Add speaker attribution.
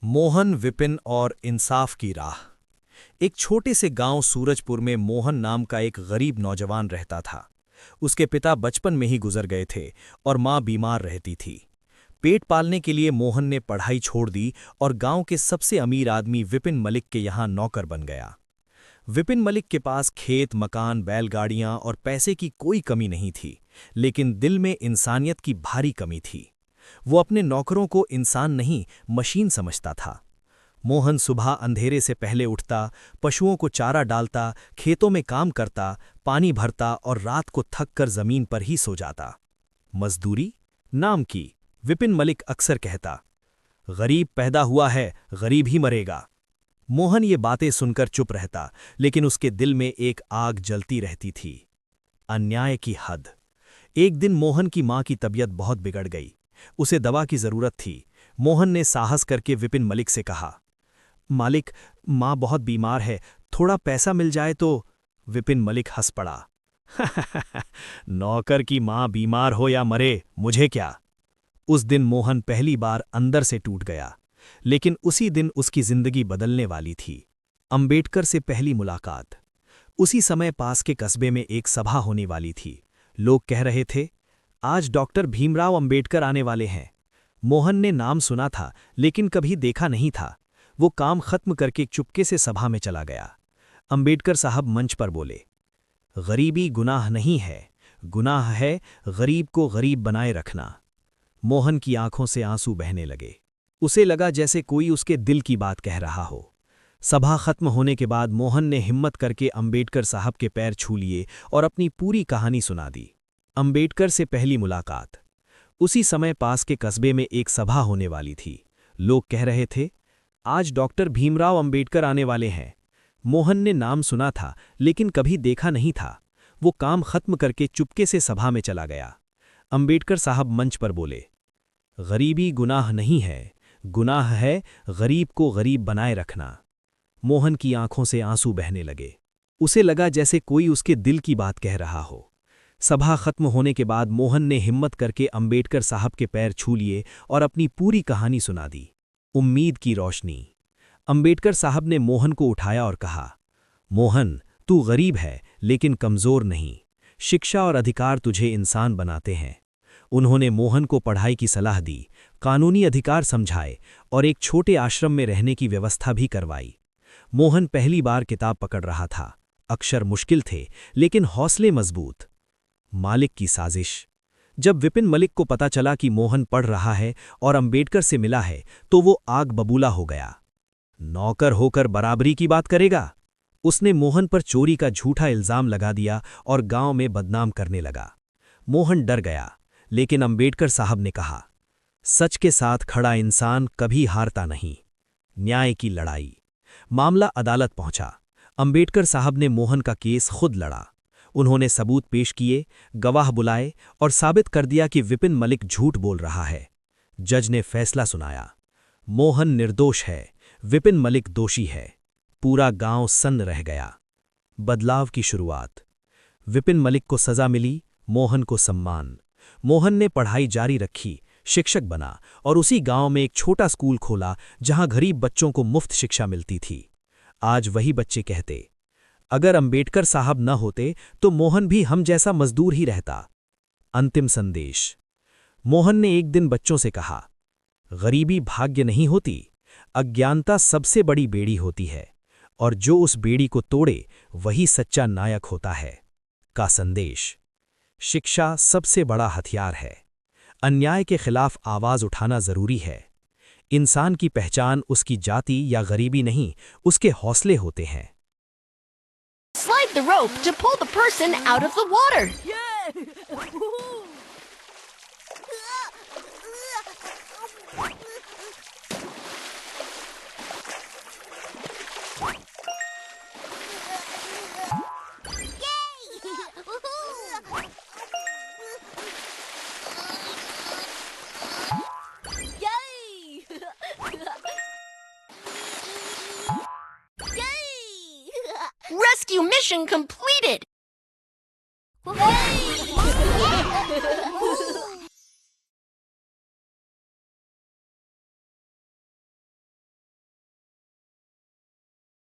Speaker 1: मोहन, विपिन और इंसाफ की राह। एक छोटे से गांव सूरजपुर में मोहन नाम का एक गरीब नौजवान रहता था। उसके पिता बचपन में ही गुजर गए थे और मां बीमार रहती थी। पेट पालने के लिए मोहन ने पढ़ाई छोड़ दी और गांव के सबसे अमीर आदमी विपिन मलिक के यहां नौकर बन गया। विपिन मलिक के पास खेत, मकान, बैलगाड़ियां और पैसे की कोई कमी नहीं थी, लेकिन दिल में इंसानियत की भारी कमी थी। वो अपने नौकरों को इंसान नहीं, मशीन समझता था। मोहन सुबह अंधेरे से पहले उठता, पशुओं को चारा डालता, खेतों में काम करता, पानी भरता और रात को थक कर जमीन पर ही सो जाता। मजदूरी नाम की, विपिन मलिक अक्सर कहता, गरीब पैदा हुआ है, गरीब ही मरेगा। मोहन ये बातें सुनकर चुप रहता, लेकिन उसके दिल में एक आग जलती रहती थी। अन्याय की हद। एक दिन मोहन की मां की तबीयत बहुत बिगड़ गई। उसे दवा की जरूरत थी। मोहन ने साहस करके विपिन मलिक से कहा, मालिक, मां बहुत बीमार है, थोड़ा पैसा मिल जाए तो। विपिन मलिक हंस पड़ा। नौकर की मां बीमार हो या मरे, मुझे क्या। उस दिन मोहन पहली बार अंदर से टूट गया, लेकिन उसी दिन उसकी जिंदगी बदलने वाली थी। अंबेडकर से पहली मुलाकात। उसी समय पास के कस्बे में एक सभा होने वाली थी। लोग कह रहे थे, आज डॉक्टर भीमराव अंबेडकर आने वाले हैं। मोहन ने नाम सुना था, लेकिन कभी देखा नहीं था। वो काम खत्म करके चुपके से सभा में चला गया। अंबेडकर साहब मंच पर बोले, गरीबी गुनाह नहीं है, गुनाह है गरीब को गरीब बनाए रखना। मोहन की आंखों से आंसू बहने लगे। उसे लगा जैसे कोई उसके दिल की बात कह रहा हो। सभा खत्म होने के बाद मोहन ने हिम्मत करके अंबेडकर साहब के पैर छू लिए और अपनी पूरी कहानी सुना दी। अंबेडकर से पहली मुलाकात। उसी समय पास के कस्बे में एक सभा होने वाली थी। लोग कह रहे थे, आज डॉक्टर भीमराव अंबेडकर आने वाले हैं। मोहन ने नाम सुना था, लेकिन कभी देखा नहीं था। वो काम खत्म करके चुपके से सभा में चला गया। अंबेडकर साहब मंच पर बोले, गरीबी गुनाह नहीं है, गुनाह है गरीब को गरीब बनाए रखना। मोहन की आंखों से आंसू बहने लगे। उसे लगा जैसे कोई उसके दिल की बात कह रहा हो। सभा खत्म होने के बाद मोहन ने हिम्मत करके अंबेडकर साहब के पैर छू लिए और अपनी पूरी कहानी सुना दी। उम्मीद की रोशनी। अंबेडकर साहब ने मोहन को उठाया और कहा, मोहन, तू गरीब है लेकिन कमजोर नहीं। शिक्षा और अधिकार तुझे इंसान बनाते हैं। उन्होंने मोहन को पढ़ाई की सलाह दी, कानूनी अधिकार समझाए और एक छोटे आश्रम में रहने की व्यवस्था भी करवाई। मोहन पहली बार किताब पकड़ रहा था। अक्षर मुश्किल थे, लेकिन हौसले मजबूत। मालिक की साजिश। जब विपिन मलिक को पता चला कि मोहन पढ़ रहा है और अंबेडकर से मिला है, तो वो आग बबूला हो गया। नौकर होकर बराबरी की बात करेगा। उसने मोहन पर चोरी का झूठा इल्जाम लगा दिया और गांव में बदनाम करने लगा। मोहन डर गया, लेकिन अंबेडकर साहब ने कहा, सच के साथ खड़ा इंसान कभी हारता नहीं। न्याय की लड़ाई। मामला अदालत पहुंचा। अंबेडकर साहब ने मोहन का केस खुद लड़ा। उन्होंने सबूत पेश किए, गवाह बुलाए और साबित कर दिया कि विपिन मलिक झूठ बोल रहा है। जज ने फैसला सुनाया, मोहन निर्दोष है, विपिन मलिक दोषी है। पूरा गांव सन्न रह गया। बदलाव की शुरुआत। विपिन मलिक को सजा मिली, मोहन को सम्मान। मोहन ने पढ़ाई जारी रखी, शिक्षक बना और उसी गांव में एक छोटा स्कूल खोला जहां गरीब बच्चों को मुफ्त शिक्षा मिलती थी। आज वही बच्चे कहते, अगर अंबेडकर साहब न होते तो मोहन भी हम जैसा मजदूर ही रहता। अंतिम संदेश। मोहन ने एक दिन बच्चों से कहा, गरीबी भाग्य नहीं होती, अज्ञानता सबसे बड़ी बेड़ी होती है, और जो उस बेड़ी को तोड़े वही सच्चा नायक होता है। का संदेश। शिक्षा सबसे बड़ा हथियार है। अन्याय के खिलाफ आवाज उठाना जरूरी है। इंसान की पहचान उसकी जाति या गरीबी नहीं, उसके हौसले होते हैं।
Speaker 2: Slide the rope to pull the person out of the water. Rescue mission completed! Yay!